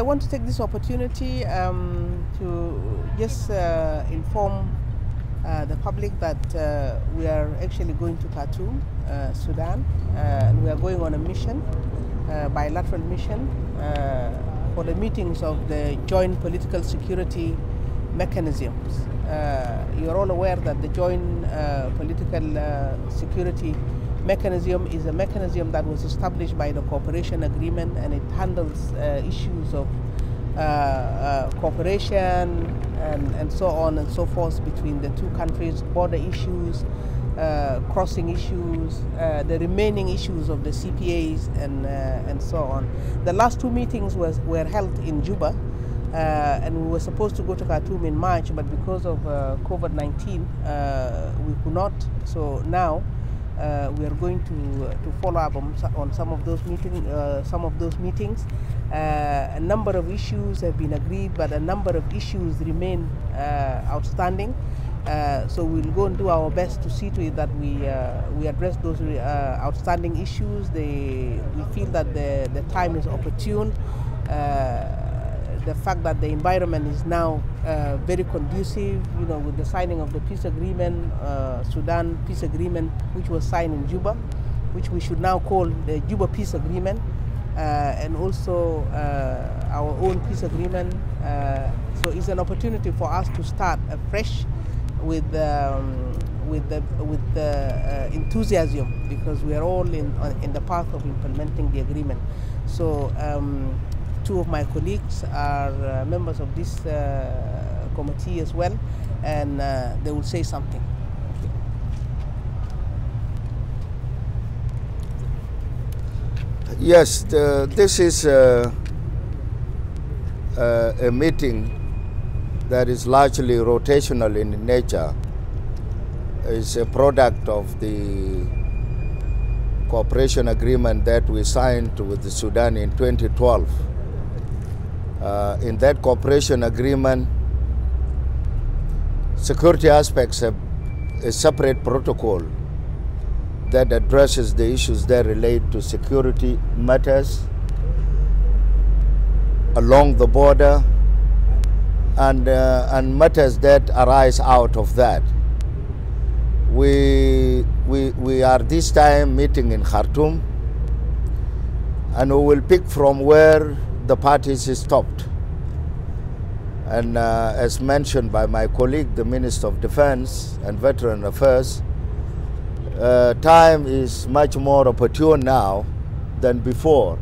want to take this opportunity to just inform the public that we are actually going to Khartoum, Sudan, and we are going on a mission, bilateral mission, for the meetings of the joint political security mechanisms. You're all aware that the joint political security mechanism is a mechanism that was established by the cooperation agreement, and it handles issues of cooperation and so on and so forth between the two countries, border issues, crossing issues, the remaining issues of the CPAs and so on. The last two meetings were held in Juba, and we were supposed to go to Khartoum in March, but because of COVID-19 we could not. So now we are going to follow up on some of those meetings. A number of issues have been agreed, but a number of issues remain outstanding. So we'll go and do our best to see to it that we address those outstanding issues. We feel that the time is opportune. The fact that the environment is now very conducive, with the signing of the peace agreement, Sudan peace agreement, which was signed in Juba, which we should now call the Juba peace agreement, and also our own peace agreement. So it's an opportunity for us to start afresh with enthusiasm, because we are all in the path of implementing the agreement. So two of my colleagues are members of this committee as well, and they will say something. Yes, this is a meeting that is largely rotational in nature. It's a product of the cooperation agreement that we signed with the Sudan in 2012. In that cooperation agreement, security aspects have a separate protocol that addresses the issues that relate to security matters along the border and matters that arise out of that. We are this time meeting in Khartoum, and we will pick from where the parties stopped. And as mentioned by my colleague, the Minister of Defence and Veteran Affairs, time is much more opportune now than before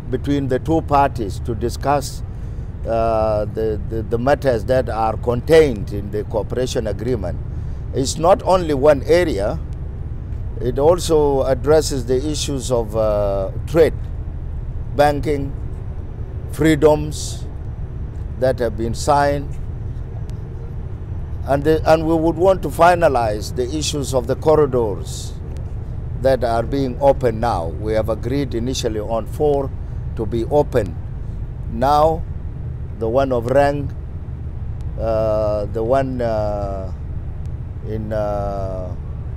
between the two parties to discuss the matters that are contained in the cooperation agreement. It's not only one area, it also addresses the issues of trade, banking, freedoms that have been signed, and we would want to finalize the issues of the corridors that are being opened now. We have agreed initially on 4 to be open. Now, the one of Rang, the one in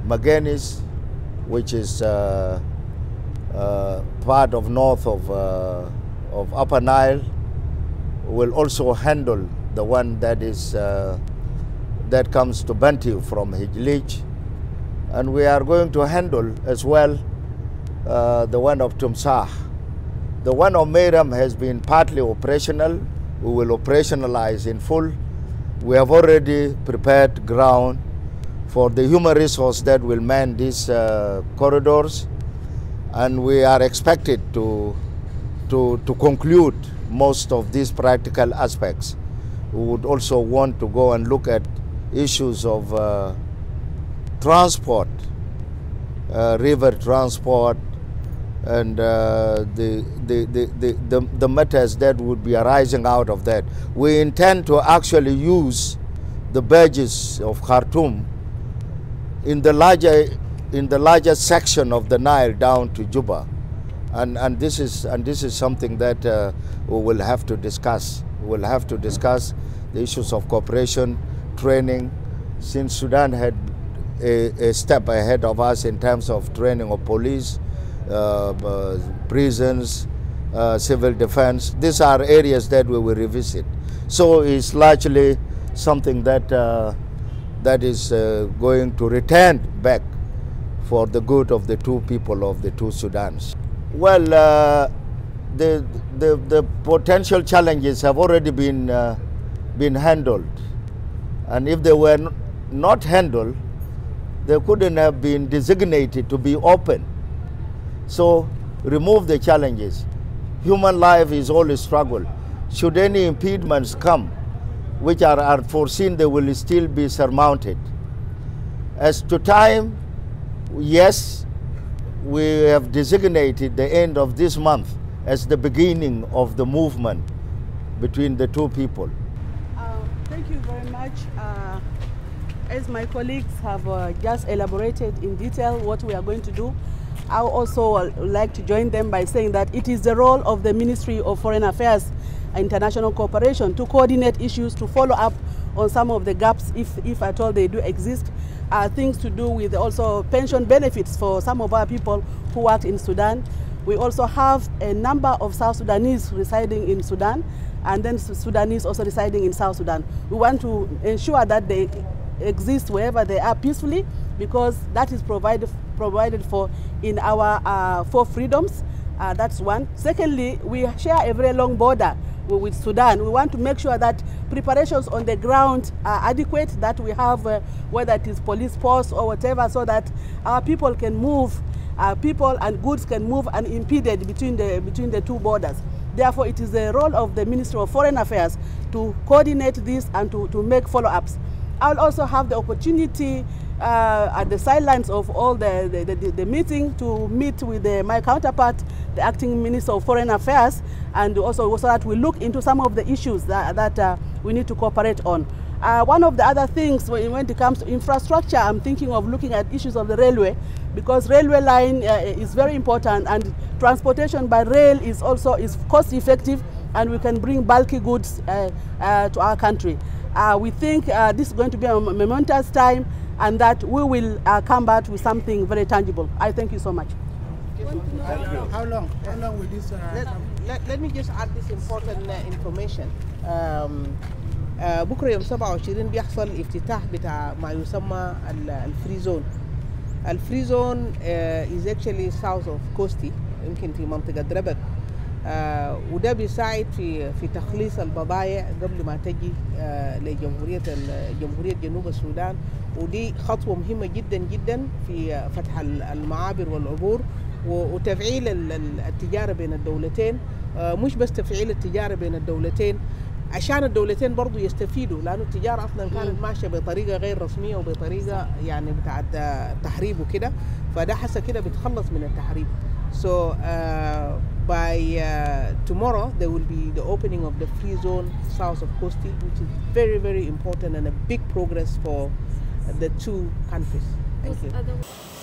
Magenis, which is part of north of Upper Nile, will also handle the one that is that comes to Bantu from Hijlich, and we are going to handle as well the one of Tumsah. The one of Mayom has been partly operational. We will operationalize in full. We have already prepared ground for the human resource that will man these corridors, and we are expected to conclude most of these practical aspects. We would also want to go and look at issues of transport, river transport, and the matters that would be arising out of that. We intend to actually use the barges of Khartoum in the larger section of the Nile down to Juba, and this is something that we will have to discuss. We will have to discuss the issues of cooperation, training, since Sudan had a step ahead of us in terms of training of police, prisons, civil defense. These are areas that we will revisit. So it's largely something that that is going to return back for the good of the two people of the two Sudans. Well, the potential challenges have already been handled, and if they were not handled, they couldn't have been designated to be open. So remove the challenges. Human life is always struggle. Should any impediments come, which are foreseen, they will still be surmounted. As to time, yes, we have designated the end of this month as the beginning of the movement between the two people. Thank you very much. As my colleagues have just elaborated in detail what we are going to do, I would also like to join them by saying that it is the role of the Ministry of Foreign Affairs and International Cooperation to coordinate issues, to follow up on some of the gaps, if at all they do exist. Things to do with also pension benefits for some of our people who work in Sudan. We also have a number of South Sudanese residing in Sudan, and then Sudanese also residing in South Sudan. We want to ensure that they exist wherever they are peacefully, because that is provided for in our 4 freedoms. That's one. Secondly, we share a very long border with Sudan. We want to make sure that preparations on the ground are adequate, that we have, whether it is police posts or whatever, so that our people can move, people and goods can move unimpeded between the two borders. Therefore, it is the role of the Ministry of Foreign Affairs to coordinate this and to make follow-ups. I'll also have the opportunity at the sidelines of all the meeting to meet with my counterpart, the Acting Minister of Foreign Affairs, and also so that we look into some of the issues that we need to cooperate on. One of the other things when it comes to infrastructure, I'm thinking of looking at issues of the railway, because railway line is very important, and transportation by rail is cost effective, and we can bring bulky goods to our country. We think this is going to be a momentous time, and that we will come back with something very tangible. I thank you so much. How long will this let me just add this important information. بكره يوم 27 بيحصل افتتاح بتاع ما يسمى الفري زون. الفري زون is actually south of Kosti، يمكن في منطقة دربك، وده بيساعد في تخليص البضائع قبل ما تجي لجمهورية جنوب السودان، ودي خطوة مهمة جدا جدا في فتح المعابر والعبور وتفعيل التجارة بين الدولتين. مش بس تفعيل التجارة بين الدولتين، عشان الدولتين برضو يستفيدوا، لأنه التجارة أصلا كانت ماشية بطريقة غير رسمية وبطريقة يعني بتاعت تحريب وكده، فده حسا كده بتخلص من التحريب. So by tomorrow there will be the opening of the free zone south of Kosti, which is very, very important and a big progress for the two countries. Thank you.